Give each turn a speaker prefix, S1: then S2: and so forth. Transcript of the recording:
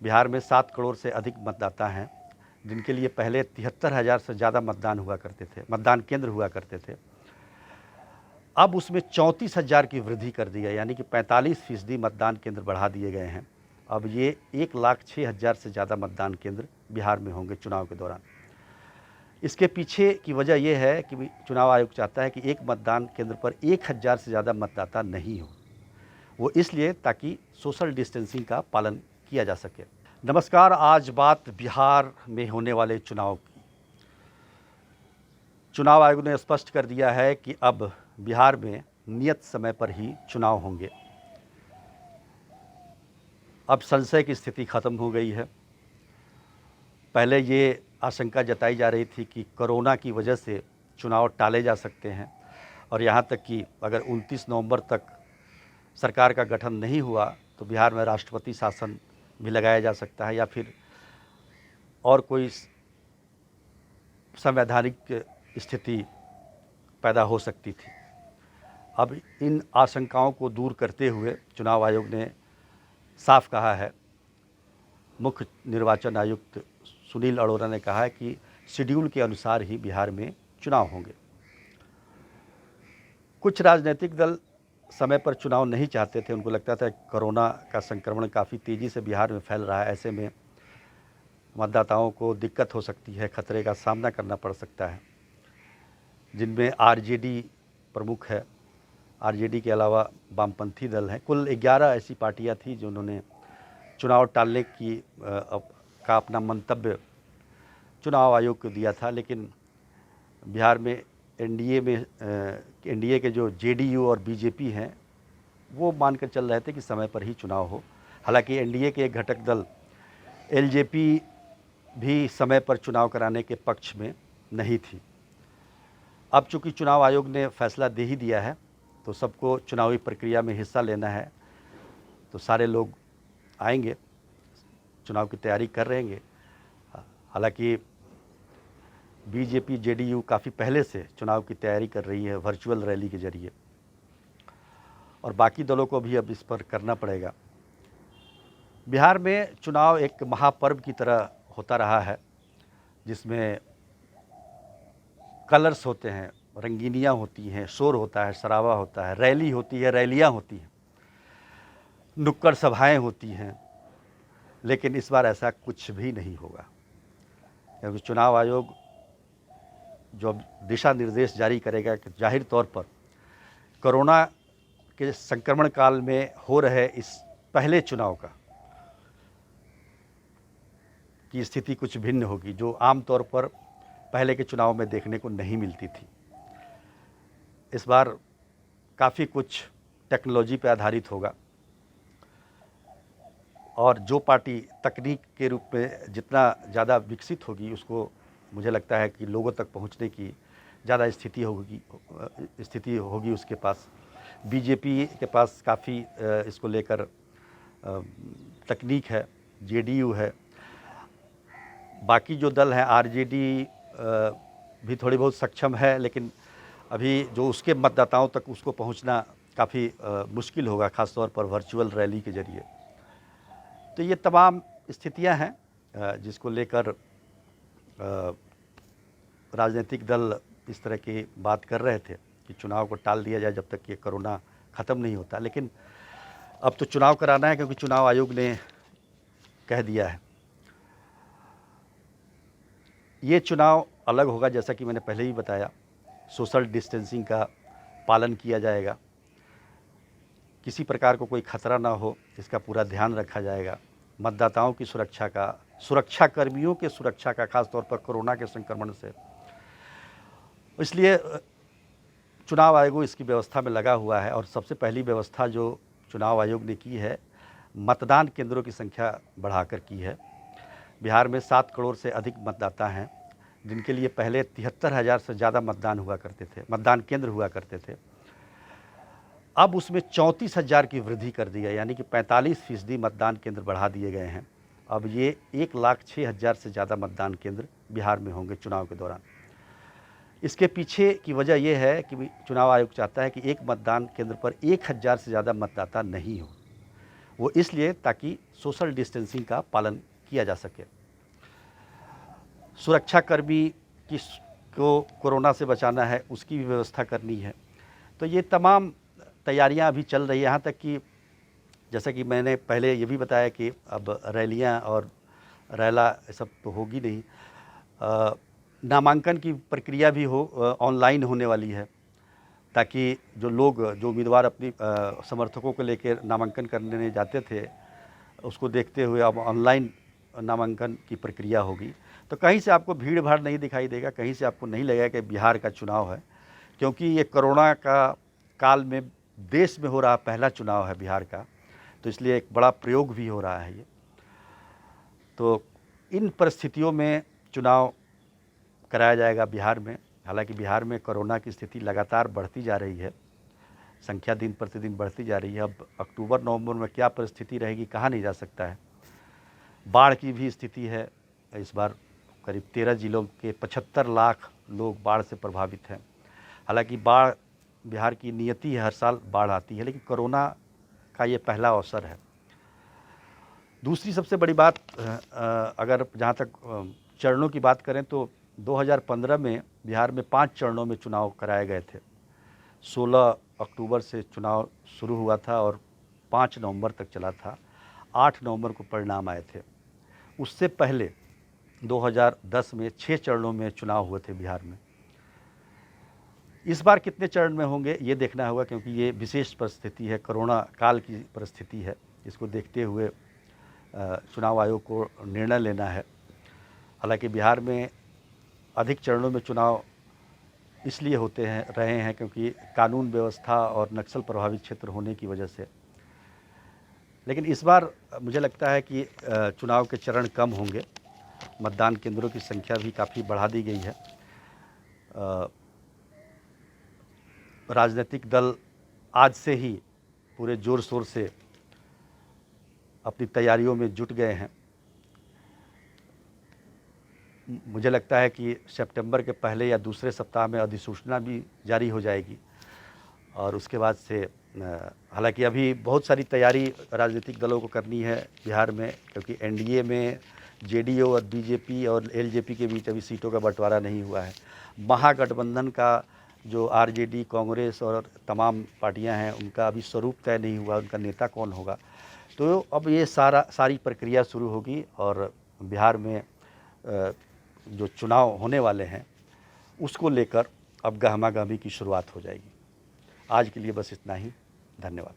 S1: बिहार में 7 करोड़ से अधिक मतदाता हैं, जिनके लिए पहले 73,000 से ज़्यादा मतदान केंद्र हुआ करते थे। अब उसमें 34,000 की वृद्धि कर दी है, यानी कि 45% मतदान केंद्र बढ़ा दिए गए हैं। अब ये 1,06,000 से ज़्यादा मतदान केंद्र बिहार में होंगे चुनाव के दौरान। इसके पीछे की वजह यह है कि चुनाव आयोग चाहता है कि एक मतदान केंद्र पर 1,000 से ज़्यादा मतदाता नहीं हो। वो इसलिए ताकि सोशल डिस्टेंसिंग का पालन किया जा सके। नमस्कार, आज बात बिहार में होने वाले चुनाव की। चुनाव आयोग ने स्पष्ट कर दिया है कि अब बिहार में नियत समय पर ही चुनाव होंगे। अब संशय की स्थिति खत्म हो गई है। पहले ये आशंका जताई जा रही थी कि कोरोना की वजह से चुनाव टाले जा सकते हैं और यहाँ तक कि अगर 29 नवंबर तक सरकार का गठन नहीं हुआ तो बिहार में राष्ट्रपति शासन भी लगाया जा सकता है या फिर और कोई संवैधानिक स्थिति पैदा हो सकती थी। अब इन आशंकाओं को दूर करते हुए चुनाव आयोग ने साफ कहा है, मुख्य निर्वाचन आयुक्त सुनील अरोड़ा ने कहा है कि शेड्यूल के अनुसार ही बिहार में चुनाव होंगे। कुछ राजनीतिक दल समय पर चुनाव नहीं चाहते थे। उनको लगता था कि कोरोना का संक्रमण काफ़ी तेज़ी से बिहार में फैल रहा है, ऐसे में मतदाताओं को दिक्कत हो सकती है, खतरे का सामना करना पड़ सकता है। जिनमें आरजेडी प्रमुख है। आरजेडी के अलावा वामपंथी दल हैं। कुल 11 ऐसी पार्टियां थी जिन्होंने चुनाव टालने का अपना मंतव्य चुनाव आयोग को दिया था, लेकिन बिहार में एनडीए के जो जेडीयू और बीजेपी हैं वो मानकर चल रहे थे कि समय पर ही चुनाव हो। हालांकि एनडीए के एक घटक दल एलजेपी भी समय पर चुनाव कराने के पक्ष में नहीं थी। अब चूँकि चुनाव आयोग ने फैसला दे ही दिया है तो सबको चुनावी प्रक्रिया में हिस्सा लेना है, तो सारे लोग आएंगे, चुनाव की तैयारी कर रहेंगे। हालांकि बीजेपी जेडीयू काफ़ी पहले से चुनाव की तैयारी कर रही है वर्चुअल रैली के जरिए, और बाकी दलों को भी अब इस पर करना पड़ेगा। बिहार में चुनाव एक महापर्व की तरह होता रहा है, जिसमें कलर्स होते हैं, रंगीनियाँ होती हैं, शोर होता है, शराबा होता है, रैली होती है, रैलियाँ होती हैं, नुक्कड़ सभाएं होती हैं। लेकिन इस बार ऐसा कुछ भी नहीं होगा, क्योंकि चुनाव आयोग जो दिशा निर्देश जारी करेगा कि जाहिर तौर पर कोरोना के संक्रमण काल में हो रहे इस पहले चुनाव की स्थिति कुछ भिन्न होगी, जो आमतौर पर पहले के चुनाव में देखने को नहीं मिलती थी। इस बार काफ़ी कुछ टेक्नोलॉजी पर आधारित होगा, और जो पार्टी तकनीक के रूप में जितना ज़्यादा विकसित होगी उसको मुझे लगता है कि लोगों तक पहुंचने की ज़्यादा स्थिति होगी उसके पास। बीजेपी के पास काफ़ी इसको लेकर तकनीक है, जेडीयू है, बाकी जो दल हैं आरजेडी भी थोड़ी बहुत सक्षम है, लेकिन अभी जो उसके मतदाताओं तक उसको पहुंचना काफ़ी मुश्किल होगा, ख़ासतौर पर वर्चुअल रैली के जरिए। तो ये तमाम स्थितियां हैं जिसको लेकर राजनीतिक दल इस तरह की बात कर रहे थे कि चुनाव को टाल दिया जाए जब तक ये कोरोना ख़त्म नहीं होता। लेकिन अब तो चुनाव कराना है, क्योंकि चुनाव आयोग ने कह दिया है। ये चुनाव अलग होगा, जैसा कि मैंने पहले ही बताया, सोशल डिस्टेंसिंग का पालन किया जाएगा, किसी प्रकार को कोई खतरा ना हो इसका पूरा ध्यान रखा जाएगा। मतदाताओं की सुरक्षा का, सुरक्षाकर्मियों के सुरक्षा का, खास तौर पर कोरोना के संक्रमण से, इसलिए चुनाव आयोग इसकी व्यवस्था में लगा हुआ है। और सबसे पहली व्यवस्था जो चुनाव आयोग ने की है, मतदान केंद्रों की संख्या बढ़ाकर की है। बिहार में 7 करोड़ से अधिक मतदाता हैं, जिनके लिए पहले 73,000 से ज़्यादा मतदान केंद्र हुआ करते थे। अब उसमें 34,000 की वृद्धि कर दी है, यानी कि 45% मतदान केंद्र बढ़ा दिए गए हैं। अब ये 1,06,000 से ज़्यादा मतदान केंद्र बिहार में होंगे चुनाव के दौरान। इसके पीछे की वजह यह है कि चुनाव आयोग चाहता है कि एक मतदान केंद्र पर 1,000 से ज़्यादा मतदाता नहीं हो। वो इसलिए ताकि सोशल डिस्टेंसिंग का पालन किया जा सके। सुरक्षाकर्मी को कोरोना से बचाना है, उसकी भी व्यवस्था करनी है। तो ये तमाम तैयारियां अभी चल रही है, यहाँ तक कि जैसा कि मैंने पहले ये भी बताया कि अब रैलियां और रैला सब तो होगी नहीं। नामांकन की प्रक्रिया भी ऑनलाइन होने वाली है, ताकि जो उम्मीदवार अपनी समर्थकों को लेकर नामांकन करने जाते थे, उसको देखते हुए अब ऑनलाइन नामांकन की प्रक्रिया होगी। तो कहीं से आपको भीड़ भाड़ नहीं दिखाई देगा, कहीं से आपको नहीं लगेगा कि बिहार का चुनाव है, क्योंकि ये कोरोना का काल में देश में हो रहा पहला चुनाव है बिहार का, तो इसलिए एक बड़ा प्रयोग भी हो रहा है ये। तो इन परिस्थितियों में चुनाव कराया जाएगा बिहार में। हालांकि बिहार में कोरोना की स्थिति लगातार बढ़ती जा रही है, संख्या दिन प्रतिदिन बढ़ती जा रही है। अब अक्टूबर नवंबर में क्या परिस्थिति रहेगी कहा नहीं जा सकता है। बाढ़ की भी स्थिति है, इस बार करीब 13 जिलों के 75 लाख लोग बाढ़ से प्रभावित हैं। हालांकि बाढ़ बिहार की नियति है, हर साल बाढ़ आती है, लेकिन कोरोना का ये पहला अवसर है। दूसरी सबसे बड़ी बात, अगर जहाँ तक चरणों की बात करें तो 2015 में बिहार में 5 चरणों में चुनाव कराए गए थे। 16 अक्टूबर से चुनाव शुरू हुआ था और 5 नवंबर तक चला था। 8 नवंबर को परिणाम आए थे। उससे पहले 2010 में 6 चरणों में चुनाव हुए थे बिहार में। इस बार कितने चरण में होंगे ये देखना होगा, क्योंकि ये विशेष परिस्थिति है, कोरोना काल की परिस्थिति है। इसको देखते हुए चुनाव आयोग को निर्णय लेना है। हालांकि बिहार में अधिक चरणों में चुनाव इसलिए रहे हैं क्योंकि कानून व्यवस्था और नक्सल प्रभावित क्षेत्र होने की वजह से। लेकिन इस बार मुझे लगता है कि चुनाव के चरण कम होंगे। मतदान केंद्रों की संख्या भी काफ़ी बढ़ा दी गई है। राजनीतिक दल आज से ही पूरे जोर शोर से अपनी तैयारियों में जुट गए हैं। मुझे लगता है कि सितंबर के पहले या दूसरे सप्ताह में अधिसूचना भी जारी हो जाएगी और उसके बाद से हालांकि अभी बहुत सारी तैयारी राजनीतिक दलों को करनी है बिहार में, क्योंकि एनडीए में जेडीयू और बीजेपी और एलजेपी के बीच अभी सीटों का बंटवारा नहीं हुआ है। महागठबंधन का जो आरजेडी, कांग्रेस और तमाम पार्टियां हैं, उनका अभी स्वरूप तय नहीं हुआ, उनका नेता कौन होगा। तो अब ये सारी प्रक्रिया शुरू होगी और बिहार में जो चुनाव होने वाले हैं उसको लेकर अब गहमागहमी की शुरुआत हो जाएगी। आज के लिए बस इतना ही। धन्यवाद।